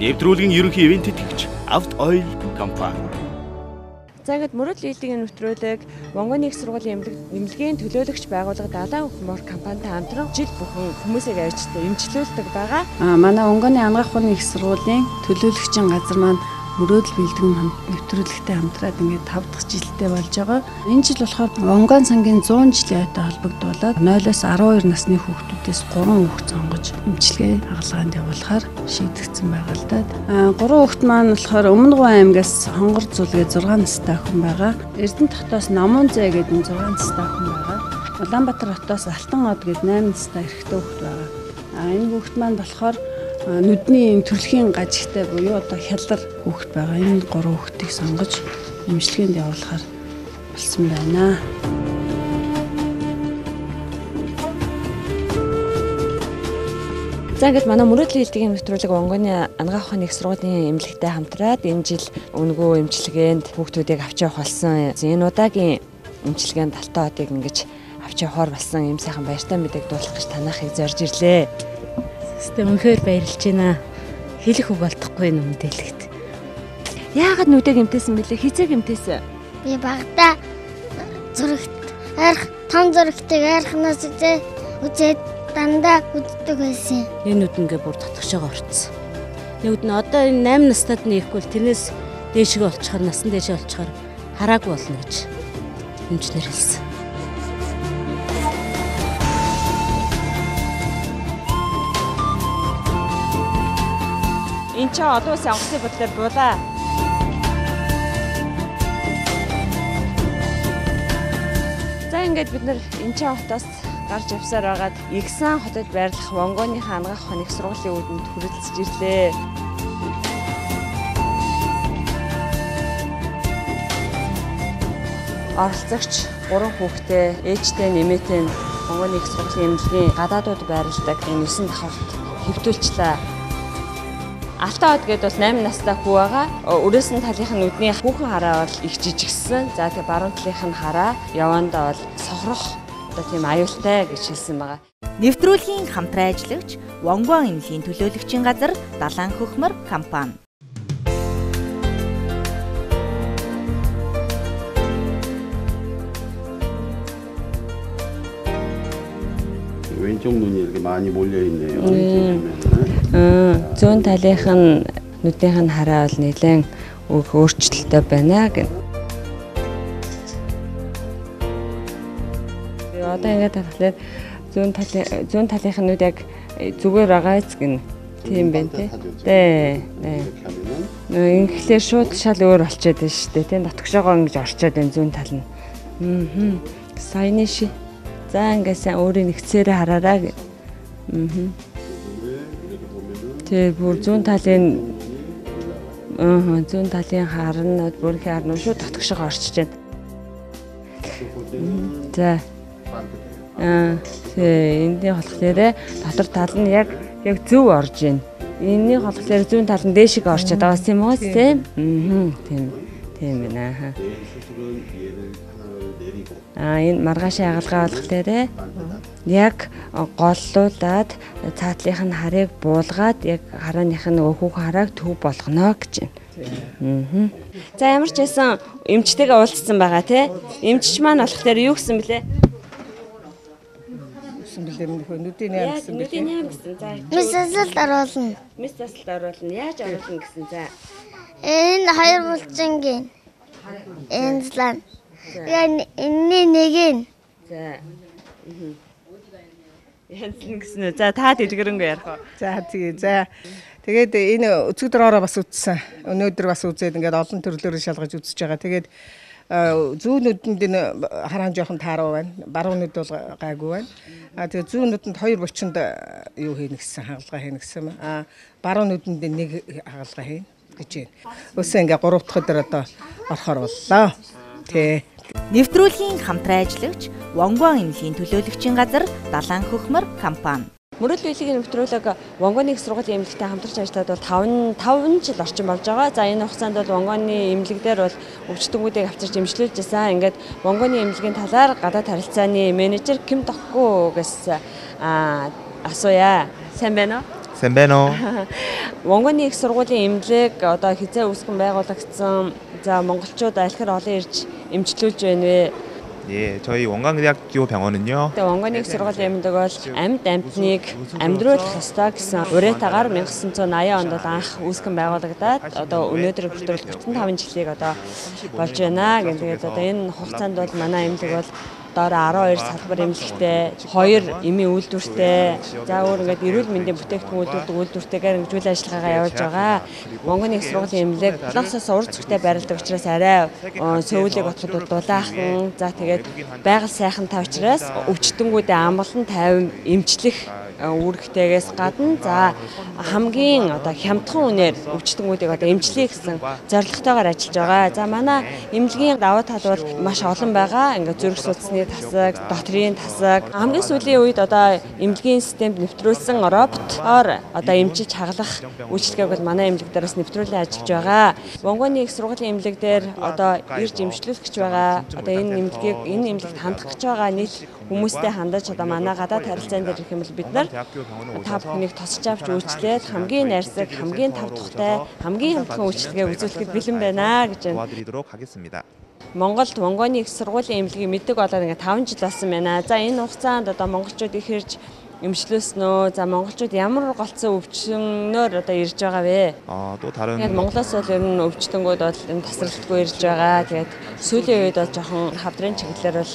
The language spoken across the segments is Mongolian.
Нэвтрүүлгийн ерөнхий ивент тэтгэгч Авт Ойл компани. За ингээд мөрөдлийн элдийн нэвтрүүлэг Монгол их сургуулийн эмнэлгийн төлөөлөгч байгууллага Далайн хөх компанитай хамтран жил бүхэн хүмүүсийг арьжтай эмчилүүлдэг байгаа. Манай Онгоны ангаах ухааны их сургуулийн төлөөлөгчийн газар маань мөрөөдөл бэлтгэн нэвтрүүлэгтэй хамтраад ингээд 5 дахь жилдээ болж байгаа. Энэ жил болохоор Онгон сангийн 100 жилийн ойтой холбогдуулаад 0-12 насны хүүхдүүдээс 3 хүүхэд сонгож эмчилгээ хагалгаанд явуулахаар шийдэгдсэн байгаа л да. 3 хүүхэд маань болохоор Өмнөгов аймгаас Хонгор зүлгээ 6 настай охин байгаа. Эрдэнэ хотоос Намуун зай гэдэг 6 настай охин байгаа. Улаанбаатар хотоос Алтан од гэдэг 8 настай эрэгтэй хүүхэд байгаа. Энэ хүүхэд маань болохоор нүдний төрөлхийн гажигтай буюу одоо хялбар хүүхэд байгаа. Энэ 3 хүүхдийг сонгож эмчилгээнд явуулахаар болсон байна. За ингээд манай мөрөдлийн элдийн нэвтрүүлэг Монгоны ангаах ухааны их сургуулийн эмнэлэгтэй хамтраад энэ жил өнгөө эмчилгээнд хүүхдүүдийг авч явах болсон. Энэ удаагийн эмчилгээнд Алтан одыг ингэж авч явахаар болсон юм сайхан баяртай мэдээг дуулах гэж танахыг зорж ирлээ. Үнэхээр баярлж байна. Хэлэх үг болдохгүй юм мэдээлэгт. Яагаад нүдэг эмтээсэн бэлээ? Хизээ эмтээсэн? Би багада зурагт том зурагтыг архнаас үзээд дандаа үздэг байсан. Энэ нүд ингээ бүр татгшаага орцсон. Нүд нь одоо энэ 8 настад нэхгүй тэрнээс дээшгээ болчихоор насан дээшээ болчихоор хараагүй болно гэж эмчнэр хэлсэн. Энд ч олон улсын онгоцны бодлоор буулаа. За ингээд бид нар Инчаа хотоос гарч явсаар байгаад Игсан хотод байрлах Монгоныхаа ангаах ухааны их сургуулийн үүдэнд хүрэлцэж ирлээ. Оролцогч 3 хүүхдээ ээжтэй нэмээтэй Монгоны их сургуулийн эмнэлгийн гадаадууд байрладаг энэ 9 давхарт хэвтүүлчлээ. Алтан од гэдэг бас 8 настай хүү байгаа. Өрөөс нь талынх нь нүдний хүүхэн хараа бол их жижигсэн. За тэгээ баруун талынх нь хараа явандаа бол сохрох одоо тийм аюултай гэж хэлсэн байгаа. Нэвтрүүлгийн хамтран ажиллагч Монгон эмнэлгийн төлөөлөгчийн газар Далайн хөх компани. 왼쪽 눈이 이렇게 많이 몰려 있네요. Зүүн талынх нь нүднийх нь хараа бол нэлээд өөрчлөлттэй байна гэх. Одоо ингээд тэгэхээр зүүн талынх нь нүд яг зүгээр байгаа гэх тийм байна тий. Ингээхээр шууд шал өөр болчиход байна шүү дээ. Тийм дотгошоогоо ингэж орчоод байна зүүн тал нь. Саяны ши. За ингээд сайн өөрийн нэгцээрээ хараараа гэх. Тэгээ бүр зүүн талын харнууд бүрхийн харнууд шууд дотгошоо орчиж байна. За. Эндний болохоор дотор тал нь яг зөв орж байна. Энэний болохоор зүүн тал нь дээшиг орчод байгаа юм уу тийм? Тийм байна. Энэ маргаашийн агалгаа болохоор яг голлуулаад цаатлынх нь харыг буулгаад яг харааных нь хүүхэн харааг төв болгоно гэж байна. За ямар ч байсан эмчтэйгээ уулзсан байгаа тий. Эмчч маань болохоор юу гэсэн блэ? Нүдийн 8 гэсэн бэлээ. Нүдийн 8 гэсэн. За. Мис засалд оруулна. Мис засалд оруулна. Яаж оруулна гэсэн. За. Энэ 2 булчингийн. Энэ злан. Энэний нэг нь. За. Янзлан гэсэн. За та дэлгэрэнгүй ярих уу? За тэгээ. За. Тэгээд энэ өцгөдрөөрөө бас үзсэн. Өнөөдөр бас үзээд ингээд олон төрлөөр шалгаж үзэж байгаа. Тэгээд зүүн нүдэнд энэ хараан жоохон тааруу байна. Баруун нүд бол гайгүй байна. Тэгээд зүүн нүдэнд 2 булчинд юу хийнэ гэсэн хагалгаа хийнэ гэсэн юм. Баруун нүдэнд нэг хагалгаа хийнэ гэж байна. Өсөө ингээд 3 дахь өдөр одоо орохоор боллоо. Тэ. Нэвтрүүлгийн хамтран ажиллагч Монгон эмнэлгийн төлөөлөгчийн газар Далайн хөх компани. Мөрөдлийн элдийн нэвтрүүлэг Монгоны их сургуулийн эмнэлэгтэй хамтарч ажиллаад бол 5 жил орчим болж байгаа. За энэ хугацаанд бол Монгоны эмнэлэг дээр бол өвчтөнгүүдийг авчирч эмчилүүлж байсан. Ингээд Монгоны эмнэлгийн талаар гадаад харилцааны менежер Ким Докгүйгээс асууя. Сайн байна уу? Сэмбэно. Монгоны их сургуулийн эмнэлэг одоо хизээ үүсгэн байгуулагдсан. За монголчууд алхир олон ирж эмчлүүлж байна вэ? 예, 저희 원광대학교 병원은요. 원광 их сургуулийн эмнэлэг бол амьд амьтныг амьдруулах ёстой гэсэн уриатаагаар 1980 онд анх үүсгэн байгуулагдаад одоо өнөөдөр хүртэл 35 жилийг одоо болж байна. Тэгээд одоо энэ хугацаанд бол манай эмнэлэг бол доор 12 салбар эмнэлэгтэй, 2 эмийн үйлдвэртэй, за өөр ингээд эрүүл мэндийн бүтээгдэхүүн үйлдвэртэйгээр ингэж үйл ажиллагаагаа явуулж байгаа. Монгол их сургуулийн эмнэлэг 7 сар урт зүгтээ байрладаг учраас арай сөүлийг отоход дулаахан, за тэгээд байгаль сайхантай учраас өвчтөнгүүдээ амгалан тайван эмчлэх үүрэгтэйгээс гадна за хамгийн одоо хямдхан үнээр өвчтөнгүүдийг одоо эмчлэе гэсэн зорилготойгоор ажиллаж байгаа. За манай эмнэлгийн давуу тал бол маш олон байгаа. Ингээд зүрх судасны тасаг, дотрийн тасаг. Хамгийн сүүлийн үед одоо эмнэлгийн системд нэвтрүүлсэн роботоор одоо эмчилж хаглах үйлчилгээг бол манай эмнэлэг дээрээс нэвтрүүлэн ажиллаж байгаа. Монгоны их сургуулийн эмнэлэг дээр одоо ирж эмчлүүлэх гэж байгаа. Одоо энэ эмнэлэгт хандах гэж байгаа нийт хүмүүстэй хандаж одоо манай гадаад харилцаан дээр ирэх юм бол бид нар та бүхнийг тосч авч үйлчлээд хамгийн найрсаг, хамгийн тав тухтай, хамгийн хямдхан үйлчлэгээ үзүүлэхэд бэлэн байна гэж байна. Монголд Монгоны их сургуулийн эмнэлгийг мэддэг болоод ингээд 5 жил болсон байна. За энэ хугацаанд одоо монголчууд их ирж эмчлүүлснөө. За монголчууд ямар голцсон өвчнөөр одоо ирж байгаа вэ? 또 다른 тэгээд Монголоос бол ер нь өвчтөнгүүд бол энэ тасралтгүй ирж байгаа. Тэгээд сүүлийн үед бол жоохон хавдрын чиглэлээр бол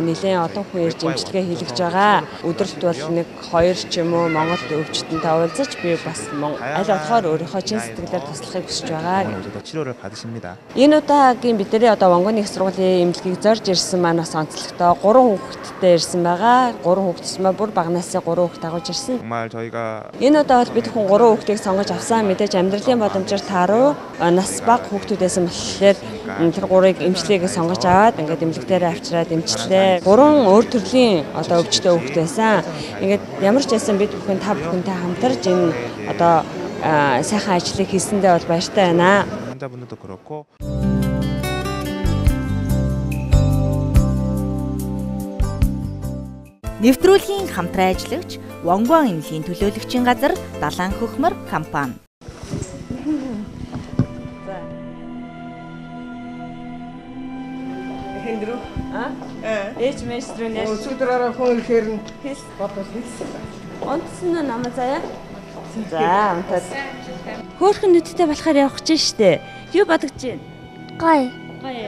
нэлээд олон хүн ирж эмчилгээ хийлгэж байгаа. Өдөрт бол нэг 2 ч юм уу Монгол өвчтөнтэй уулзаж би бас аль болохоор өөрийнхөө чин сэтгэлээр туслахыг хүсэж байгаа. 치료를 받으십니다. Энэ удаагийн бидний одоо Монгоны их сургуулийн эмнэлгийг зорж ирсэн маань бас онцлогтой 3 хүүхэдтэй ирсэн байгаа. 3 хүүхэдс маа бүр багнаас 3 хүүхэд дагуулж ирсэн. 정말 저희가 Энэ удаа бол бид хүн 3 хүүхдийг сонгож авсан. Мэдээж амьдралын боломжоор тааруу нас бага хүүхдүүдээс болохоор тэр 3-ыг эмчлэгийг сонгож аваад ингээд эмнэлэг дээр авчираад эмчлээ. 3 өөр төрлийн одоо өвчтөе хүүхэд байсан. Ингээд ямар ч байсан бид бүхэн та бүхэнтэй хамтарч энэ одоо сайхан ажлыг хийсэндээ бол баяртай байна. 환자분들도 그렇고 Нэвтрүүлгийн хамтран ажиллагч Вонгван эмнэлгийн төлөөлөгчийн газар Далайн хөхмөр компани. Хэндрүү ээж мэстрүү нэ өчигдраараа хүн ихээр нь бодвол хэлсэн. Онцсон нь намаа заяа. За унтаад хөөхөн нүдтэй болохоор явах гэж штэ. Юу бодож байна? Гой. Гоё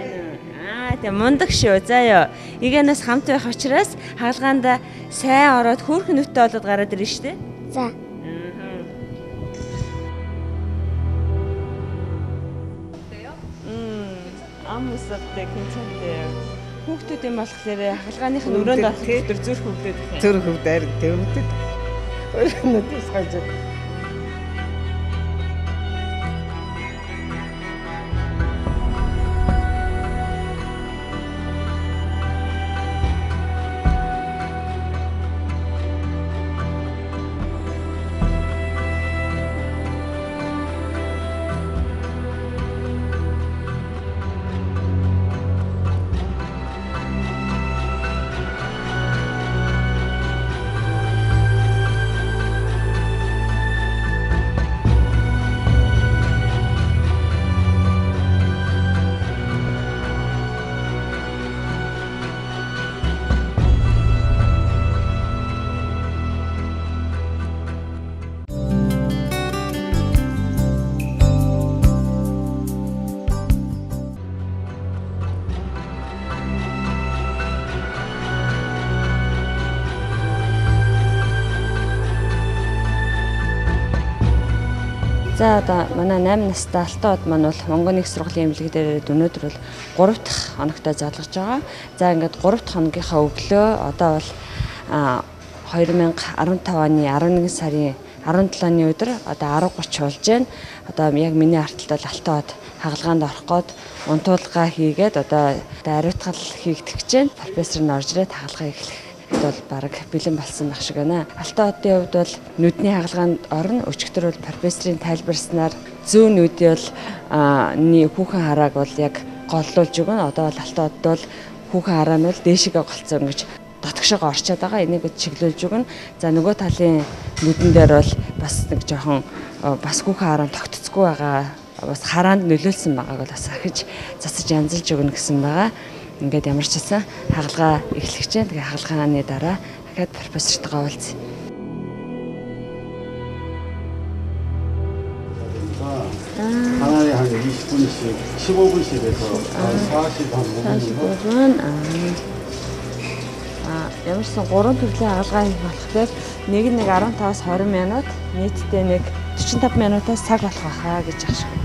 яа. Тэг мундаг шүү. Заяа. Игэнээс хамт байх учраас хаалгаанд сайн ороод хөөхөн нүдтэй болоод гараад ирнэ штэ. За. Амсадтай хинцэнтэй. Хүүхдүүд юм болохоор хаалгааных нь өрөөнд орох төр зүрх хөвдөд. Зүрх хөвдөр төвдөд. Өөрөөнөөс гаж. За одоо манай 8 настай алтан од маань бол Монгоны их сургуулийн эмнэлэг дээр өнөөдөр бол 3 дахь хоногтой залгаж байгаа. За ингээд 3 дахь хоногийнхаа өглөө одоо бол 2015 оны 11 сарын 17-ны өдөр одоо 10:30 болж байна. Одоо яг миний арталт бол алтан од хагалгаанд орох гээд унтуулга хийгээд одоо ариутгал хийгдэх гэж байна. Профессор нь орж ирээд хагалгаа эхлэх бол баг бэлэн болсон байх шиг байна. Алтан одын хувьд бол нүдний хагалгаанд орно. Өчигдөр бол профессорын тайлбарснаар зүүн нүдий бол хүүхэн харааг бол яг голлуулж өгнө. Одоо бол алтан одд бол хүүхэн хараа нь бол дээшигээ голцсон гэж дотгошоо орчоод байгаа. Энийг чиглүүлж өгнө. За нөгөө талын нүдэн дээр бол бас нэг жоохон бас хүүхэн хараа тогтцгүй байгаа. Бас хараанд нөлөөлсөн байгааг бол бас ахиж засаж янзалж өгнө гэсэн байгаа. Ингээд ямар ч гэсэн хагалгаа эхлэх чинь тэгээ хагалгааны дараа дахиад профессортойгоо уулзъя. 하나에 한 20분씩, 15분씩 해서 45분. Ямар ч сан 3 төрлийн хагалгаа хийх болохоор нэг 15-аас 20 минут, нийтдээ нэг 45 минутаас цаг болох байхаа гэж ах шиг.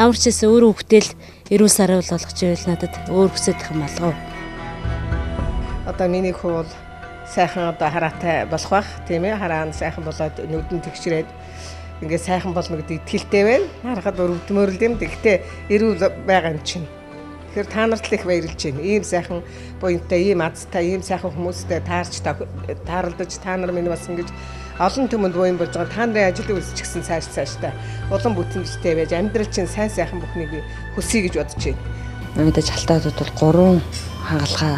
Ямар ч гэсэн өөр хүүхдэл эрүүл сарвал болгож ивэл надад өөр хүсэж байгаа юм болов. Одоо миний хүү бол сайхан одоо хараатай болох бах тийм ээ. Хараа нь сайхан болоод нүдэн тэгшрээд ингээд сайхан болно гэдэг итгэлтэй байна. Харахад өрөвдмөр л юм. Гэхдээ эрүүл байгаа юм чинь. Тэгэхээр та нарт л их баярлж байна. Ийм сайхан буянтай, ийм азтай, ийм сайхан хүмүүстэй таарч тааралдаж та нар минь бас ингэж олон түмэнд буян болж байгаа. Та нарын ажил үйлсчихсэн цааштай улам бүтэмжтэй байж амьдрал чинь сайн сайхан бүхнийг би хүсье гэж бодож байна. Мэдээж халтаадууд бол 3 хагалгаа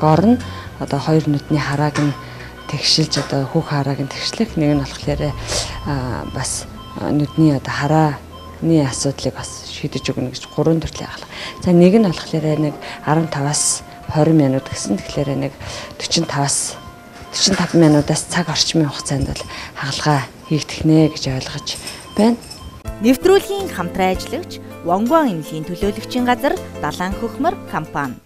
горно. Одоо 2 нүдний харааг нь тэгшилж одоо хүүх харааг нь тэгшлэх. Нэг нь болохоор бас нүдний одоо харааны асуудлыг бас шийдэж өгнө гэж 3 төрлийн хагалгаа. За нэг нь болохоор нэг 15-аас 20 минут гэсэн. Тэгэхээр нэг 45 минутаас цаг орчмын хугацаанд бол хагалгаа хийгдэх гэж ойлгож байна. Нэвтрүүлгийн хамтран ажиллагч Вонгуан эмнэлгийн төлөөлөгчийн газар Далайн хөхмөр компани.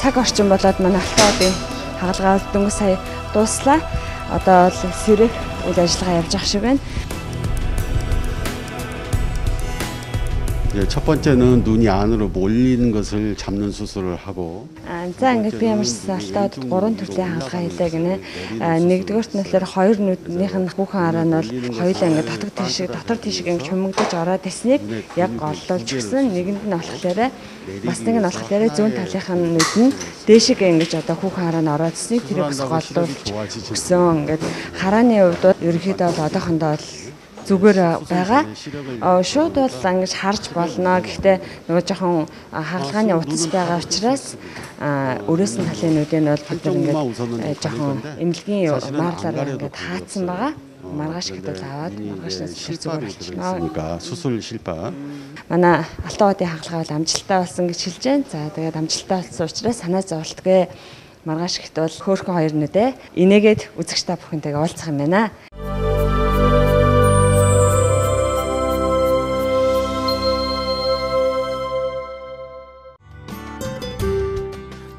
Цаг орчин болоод манай Алтаодын хагалгаа дөнгөж сая дууслаа. Одоо бол сэрэх үйл ажиллагаа явж байгаа шиг байна. 첫 번째는 눈이 안으로 몰리는 것을 잡는 수술을 하고 За ингээд би ямар ч Алтаодд 3 төрлийн хагалгаа хийлээ гинэ. Нэгдүгээрт нь болохоор 2 нүднийх нь хүүхэн хараа нь бол хоёулаа ингээд дотор тишг ингээд чумагдаж ороод ирснийг яг голлуулж гисэн. Нэгэнд нь болохоор бас нэг нь болохоор зүүн талынх нь нүд нь дээшиг ингэж одоо хүүхэн хараа нь ороод ирснийг тэрийг бас голлуулж өгсөн. Ингээд харааны хувьд ерөнхийдөө бол одоохондоо бол зүгээр байгаа. Шууд бол ингэж харж болно. Гэхдээ нөгөө жоохон хагалгааны утас байгаа учраас өрөөс нь талын нүдэн бол бид ингээд жоохон эмнэлгийн маарлаараа ингээд хаацсан байгаа. Маргааш гэдэл аваад маргаашнаас зүгээр болчихно. 수술 실패. Манай Алтаодын хагалгаа бол амжилттай болсон гэж хэлж байна. За тэгээд амжилттай болсон учраас санаа зовлтгүй маргааш гэхэд бол хөөрхөн хоёр нүдэ инээгээд үзэгч та бүхэнтэйгээ уулзах юм байна.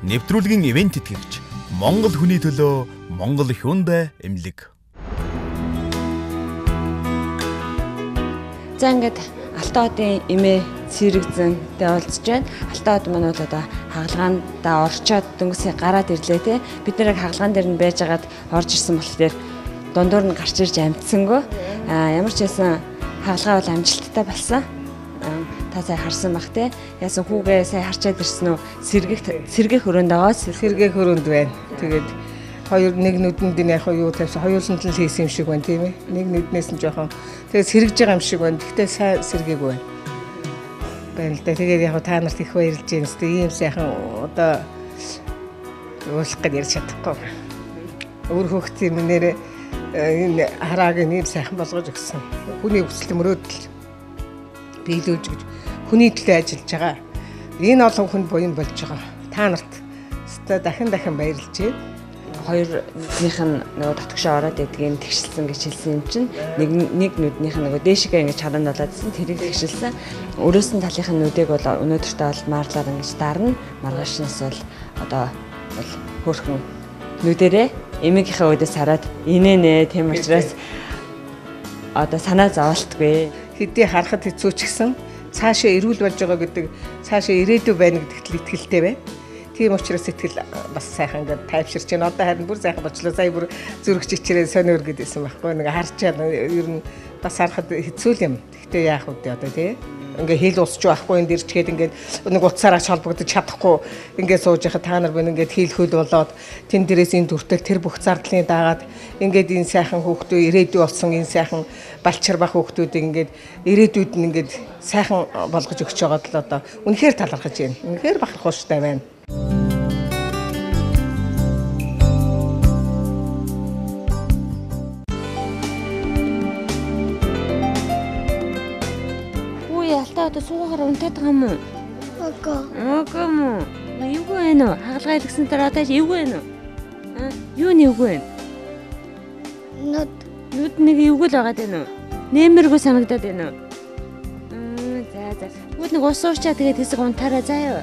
Нэвтрүүлгийн ивент тэтгэгч Монгол хүний төлөө Монгол Hyundai эмнэлэг. За ингээд Алтан одын эмээ цэрэгзэнтэй уулзж байна. Алтан од маань бол одоо хагалгаандаа орчоод дөнгөсөө гараад ирлээ те. Бид нэрийг хагалгаан дээр нь байж агаад орж ирсэн болохоор дундуур нь гарч ирж амтсангүй. Ямар ч байсан хагалгаа бол амжилттай болсон. Та сая харсан бах те. Яасан хүүгээ сая харчаад ирсэн үү? Сэргээх өрөөнд байгаа. Сэргээх өрөөнд байна. Тэгээд хоёр нэг нүдэнд нь яг юу тавьсан хоёулын л хийсэн юм шиг байна тийм ээ. Нэг нүднээс нь жоохон тэгээд сэргэж байгаа юм шиг байна. Гэхдээ сайн сэргээгүй байна. Байна л да. Тэгээд яг та нарт их баярлж байна. Ийм сайхан одоо уулах гэж ярьж чадахгүй. Өөр хүүхдийн нэрээ энэ харааг ийм сайхан болгож өгсөн. Хүний хүсэл мөрөөдөл биелүүлж гэж хүний төлөө ажиллаж байгаа. Энэ олон хүн буян болж байгаа. Та нарт дахин баярлж байна. Хоёрынх нь нөгөө татгшаа ороод идэгэн тэгшилсэн гэж хэлсэн юм чинь нэг нүднийх нь нөгөө дээшгээ ингэж харанд болоодсэн тэрийг тэгшилсэн. Өрөөс нь талынх нь нүдэг бол өнөөдөртөө бол маарлаар ингэж дарна. Маргаашнаас бол одоо бол хөөрхөн нүдэрээ эмээгийнхээ өдөөс хараад инээнэ тийм учраас одоо санаа зовоолтгүй. Хэдий харахад хэцүү ч гэсэн цаашаа эрүүл болж байгаа гэдэг цаашаа ирээдүй байна гэдэгт итгэлтэй байна. Тийм учраас сэтгэл бас сайхан ингээд тайвширч байна. Одоо харин бүр сайхан болчлоо. Сая бүр зүрх чичрээ сониор гэдээсэн байхгүй. Нэг харчаад ер нь бас харахад хэцүү юм. Гэхдээ яах вэ одоо тий? Ингээ хил усч байхгүй энэ дэрчгээд ингээд нэг утсаараа холбогдож чадахгүй ингээд сууж яхад та нар бэн ингээд хил хөл болоод тэн дээрээс энэ дүртэл тэр бүх зардлын дагаад ингээд энэ сайхан хүүхдүүд ирээдүй болсон энэ сайхан балчир бах хүүхдүүдийг ингээд ирээдүйд нь ингээд сайхан болгож өгч байгаад л одоо үнэхээр талархаж байна. Үнэхээр бахархууштай байна. Одоо суугаар унтаад байгаа юм уу? Үгүй мүү. Юу вэ нөө? Хагалгаа илгэсэн дараа одоо юу вэ нөө? Юу нэг вэ? Нүд нэг юу л байгаа дээ нөө? Нэмэргүй санагдаад байна уу? За. Бүгд нэг ус уурчаа тэгээд хэсэг унтаараа заа юу?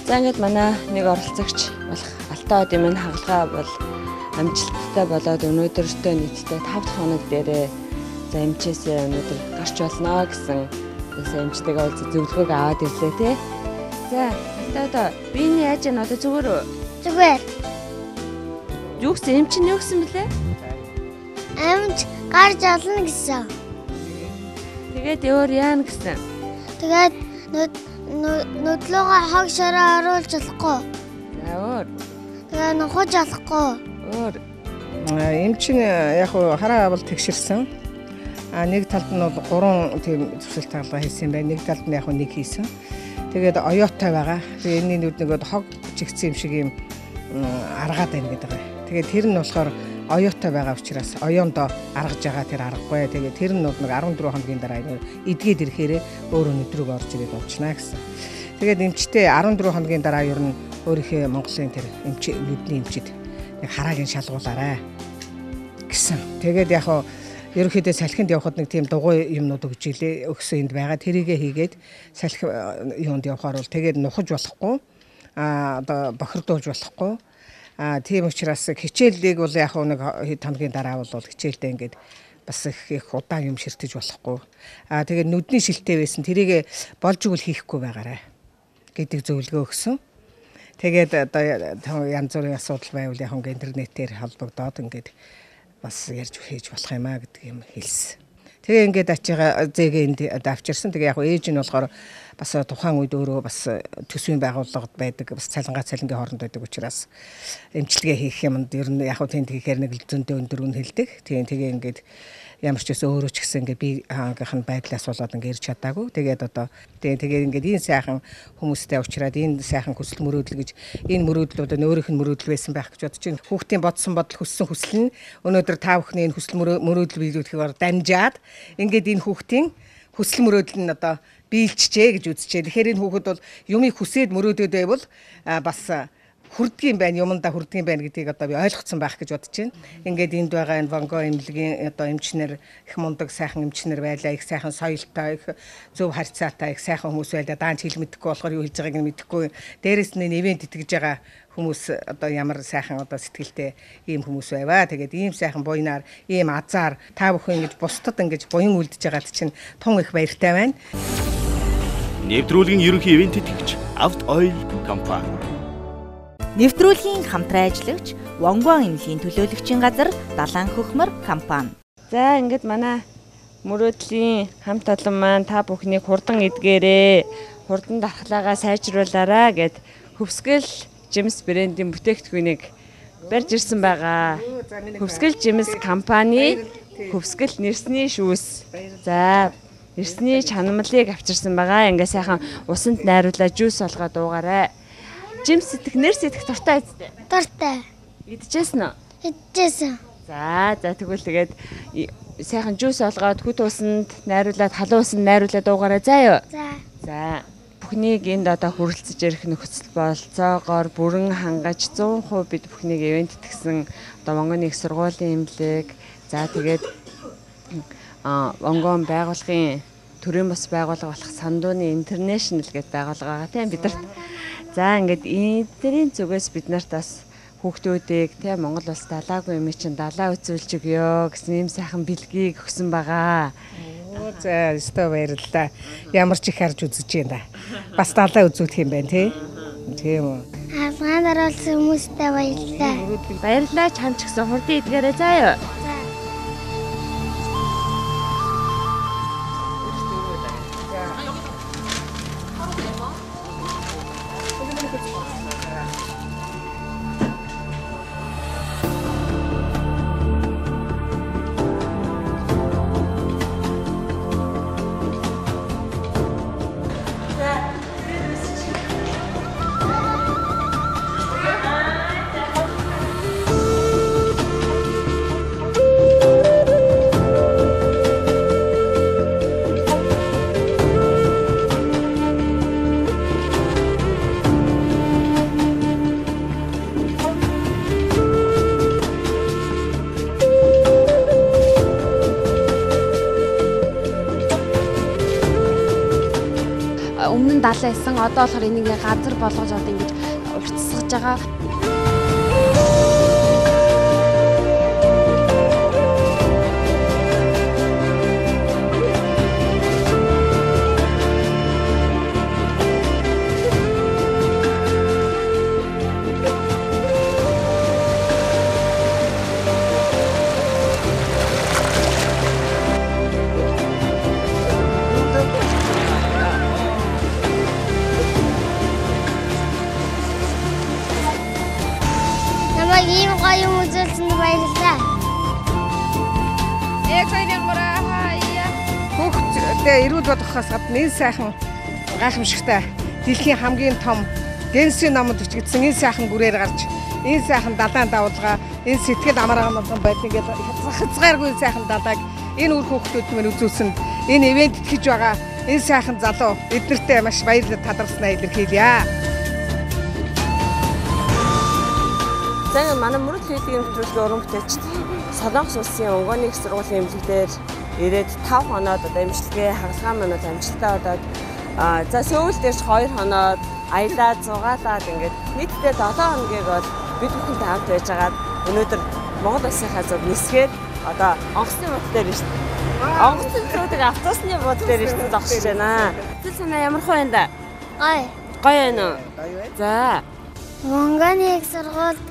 За ингээд манай нэг оролцогч болох Алтан одын минь хагалгаа бол амжилттай болоод өнөөдөртөө нийтдээ 5 дахь хоног дээрээ за эмчээсээ өнөөдөр гарч болно гэсэн эмчтэйгээ уулзах зөвлөгөөг аваад ирлээ тий. За одоо биений яаж яана одоо зүгээр үү? Зүгээр. Юу гэсэн эмч нь юу гэсэн бэлээ? Эмч гарч олно гэсэн. Тэгээд өөр яана гэсэн. Тэгээд нүдлөөгөө хог шороо оруулж болохгүй. За өөр. Тэгээ нухаж болохгүй. Өөр. Эмч нь яг хараа бол тэгшэрсэн. Нэг талд нь бол 3 тийм зөвшөлт хаалга хийсэн байна. Нэг талд нь яг нэг хийсэн. Тэгээд оюутай байгаа. Тэгээ энэний нүд нөгөө хог чигцсэн юм шиг юм аргаад байна гэдэг. Тэгээд тэр нь болохоор оюутай байгаа учраас оюундоо аргаж байгаа тэр аргагүй. Тэгээд тэр нь нэг 14 хоногийн дараа эдгээд ирэхээр өөрөө нүдрүүг орж ирээд болчихно гэсэн. Тэгээд эмчтэй 14 хоногийн дараа ер нь өөрийнхөө Монголын тэр эмч нүдний эмчид нэг хараагийн шалгуулаарай гэсэн. Тэгээд яг ерөнхийдөө салхинд явхад нэг тийм дугуй юмнууд өгсөн энд байгаа. Тэрийгэ хийгээд салхи юунд явахаар бол тэгээд нухаж болохгүй. Одоо бохирдуулж болохгүй. Тийм учраас хичээллийг бол яг нэг хоногийн дараа бол хичээлдээ ингээд бас их удаан юм ширтэж болохгүй. Тэгээд нүдний шилтэй байсан тэрийг болж игэл хийхгүй байгаарай гэдэг зөвлөгөө өгсөн. Тэгээд одоо янз бүрийн асуудал байвал яг интернетээр холбогдоод ингээд бас ярьж хийж болох юм а гэдэг юм хэлсэн. Тэгээ ингээд ачаага зээгээ энд авчирсан. Тэгээ яг ээж нь болохоор бас тухайн үед өөрөө бас төсвийн байгууллагад байдаг, бас цалингаа цалингийн хооронд байдаг учраас эмчилгээ хийх юмд ер нь яг тэнд хийхээр нэг зөндөө өндөр үн хэлдэг. Тэгээ ингээд ямар ч гэсэн өөрөө ч гэсэн ингээд би ангийнх нь байдлаас болоод ингээд ирж чадаагүй. Тэгээд одоо тэгээ ингээд энэ сайхан хүмүүстэй уулзраад энэ сайхан хүсэл мөрөөдөл гэж энэ мөрөөдөл одоо өөрийнх нь мөрөөдөл байсан байх гэж бодож байна. Хүүхдийн бодсон бодол хүссэн хүсэл нь өнөөдөр та бүхний энэ хүсэл мөрөөдөл биелүүлэхээр дамжаад ингээд энэ хүүхдийн хүсэл мөрөөдөл нь одоо биелчихжээ гэж үзчихээ. Тэгэхээр энэ хүүхэд бол юмыг хүсээд мөрөөдөд байвал бас хүрдгийм байна, юмдаа хүрдгийм байна гэдгийг одоо би ойлгоцсон байх гэж бодож байна. Ингээд энд байгаа энэ Вонго эмнэлгийн одоо эмчнэр их мундаг сайхан эмчнэр байлаа, их сайхан соёлтой, их зөв харьцаатай, их сайхан хүмүүс байлаа. Даанч хэл мэдэхгүй болохоор юу хэлж байгааг нь мэдэхгүй. Дээрээс нь ивент итгэж байгаа хүмүүс одоо ямар сайхан одоо сэтгэлтэй ийм хүмүүс байваа. Тэгээд ийм сайхан буйнаар, ийм азар та бүхэн ингэж бусдад ингэж буян үлдэж байгаад чинь тун их баяртай байна. Нэвтрүүлгийн ерөнхий ивент итгэгч Авт Ойл компани. Нэвтрүүлгийн хамтран ажиллагч Вонго эмнэлгийн төлөөлөгчийн газар Далайн хөхмөр компани. За ингээд манай мөрөөдлийн хамт олон маань та бүхнийг хурдан эдгээрээ, хурдан дархлаагаа сайжруулаарай гэд Хөвсгөл Жимс брендийн бүтээгдэхүүнийг барьж ирсэн байгаа. Хөвсгөл Жимс компани Хөвсгөл нэрсний шүүс. За нэрсний чанамлыг авчирсан байгаа. Ингээ сайхан усанд найруулаад жуус олгоод уугаарай. Жимс идэх, нэрс идэх дуртай үстэй. Дуртай. Идчихсэн үү? Идчихсэн. За тэгвэл тэгээд сайхан жуус олгоод хүт усанд найруулаад, халуун усанд найруулаад уугаарай заа юу? За. Бүхнийг энд одоо хүрэлцэж ирэх нөхцөл болцоогоор бүрэн хангаж 100% бид бүхнийг ивент итгэсэн одоо Монгол их сургуулийн эмнэлэг. За тэгээд Вонгон байгууллагын төрийн бас байгууллага болох Сандууны International гэдэг байгууллага байгаа тийм бидэрт. За ингээд эднэрийн зүгээс бид нарт бас хүүхдүүдийг тийм Монгол улс далаагүй юм чинь далаа үзүүлж өгөө гэсэн юм сайхан бэлгийг өгсөн байгаа. За өстой баярлалаа. Ямар ч их харж үзэж байна. Бас далаа үзүүлэх юм байна тий. Тийм үү. Хаалгаанд оруулсан хүмүүстээ баярлалаа. Баярлалаа чам ч гэсэн хурдан эдгээрээ заа юу. Өмнө нь далаа исэн одоо болохоор энийг газар болгож одоо ингэж уртсгаж байгаа. Ийм гоё юм үзүүлсэнд баярлалаа. Хүүхдээ эрүүл болгохоос гадна энэ сайхан гайхамшигтай дэлхийн хамгийн том Генсийн номонд бичигдсэн энэ сайхан бүрээр гарч энэ сайхан далайн давуулга энэ сэтгэл амарган байд ингээд хязгааргүй сайхан далайг энэ үр хүүхдүүд мань үзүүлсэнд энэ ивент итгэж байгаа энэ сайхан залуу эднэртээ маш баярлалаа талархснаа илэрхийлье. За манай мөрөдлийн нэвтрүүлгийн уран бүтээлч Солонгос улсын Онгоны их сургуулийн эмнэлгээр ирээд 5 хоноод одоо эмчилгээ хагалгаа манад амжилттай болоод за сөүл дээрч 2 хоноод аялаад зугаалаад ингээд нийтдээ 7 хоногийг бол бид бүхэнтэй хамт байж байгаад өнөөдөр Монгол улсынхаа зөв нисгээд одоо онгоцны бод дээр шүү дээ. Онгоцны цуудыг автобусны бод дээр ирсэн зогсож байна. Тэ санаа ямар хөө энэ да? Гоё. Гоё байна уу? За. Монгоны их сургуульд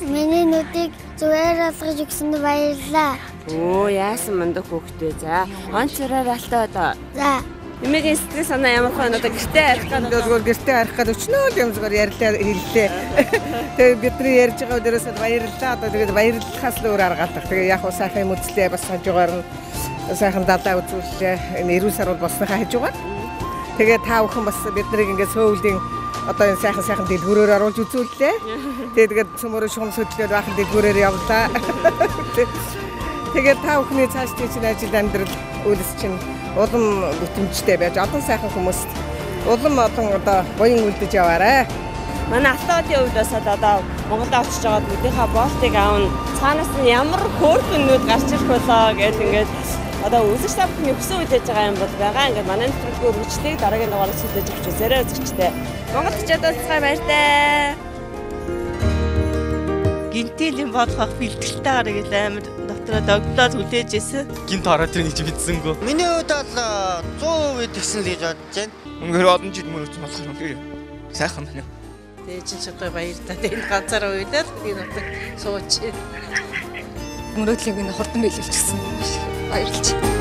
миний нүдийг зүгээр алгаж өгсөнд баярлалаа. Оо яасан мундаг хүүхдээ. За онцороор алтаа одоо. За. Эмээгийн сэтгэл санаа ямар хөө одоо гэртээ арих гэдэг зүгээр гэртээ арих гэдэг өчнөө юм зүгээр ярьлаа хэллээ. Тэгээ бидний ярьж байгаа дээрээс баярлалаа. Одоо тэгээд баярлахаас л өөр аргаалдаг. Тэгээ яг уу сайхан юм үзлээ бас хажуугаар нь сайхан далаа үзүүллээ. Энэ эрүүл сарвал болсныхаа хажуугаар. Тэгээ та бүхэн бас биднийг ингээд сөүлийн одоо энэ сайхан дэлгүүрээр оруулж үзүүллээ. Тэгээд цөмөрө шугам сөдлөөр бахан дэлгүүрээр явлаа. Тэгээд та бүхний цааш тийч ажил амьдрал үйлс чинь улам бүтэмжтэй байж олон сайхан хүмүүст улам олон одоо буян үлдэж яваарай. Манай автоодын хувьд бас одоо Монголд очиж байгаад нүдийнхаа болтыг аавн цаанаас нь ямар хөөрхөн нүд гарч ирэх болоо гэж ингээд одоо үзэж та бүхний өсөн үдэж байгаа юм бол байгаа. Ингээд манай нэвтрүүлгийн өргөжлийг дараагийн дугаараас үзэж өгч үзээрэй үзэгчтэй. Монгол төчөөс цай баяртай. Гинтийн бодох бэлтгэлтэй гараг л амар дотроо догтлоод хүлээж исэн. Гинт хараад тэр гэж мэдсэнгөө. Миний хувьд бол 100% тэгсэн л гэж бодож байна. Үнэхээр олон жил мөрөж болох юм би. Сайхан байна. Тэгээ чинь чодоо баяртай. Энэ ганцаараа уйлаад энэ утга сууч. Мөрөөдлийг нь хурдан биелүүлчихсэн. Баярлалаа.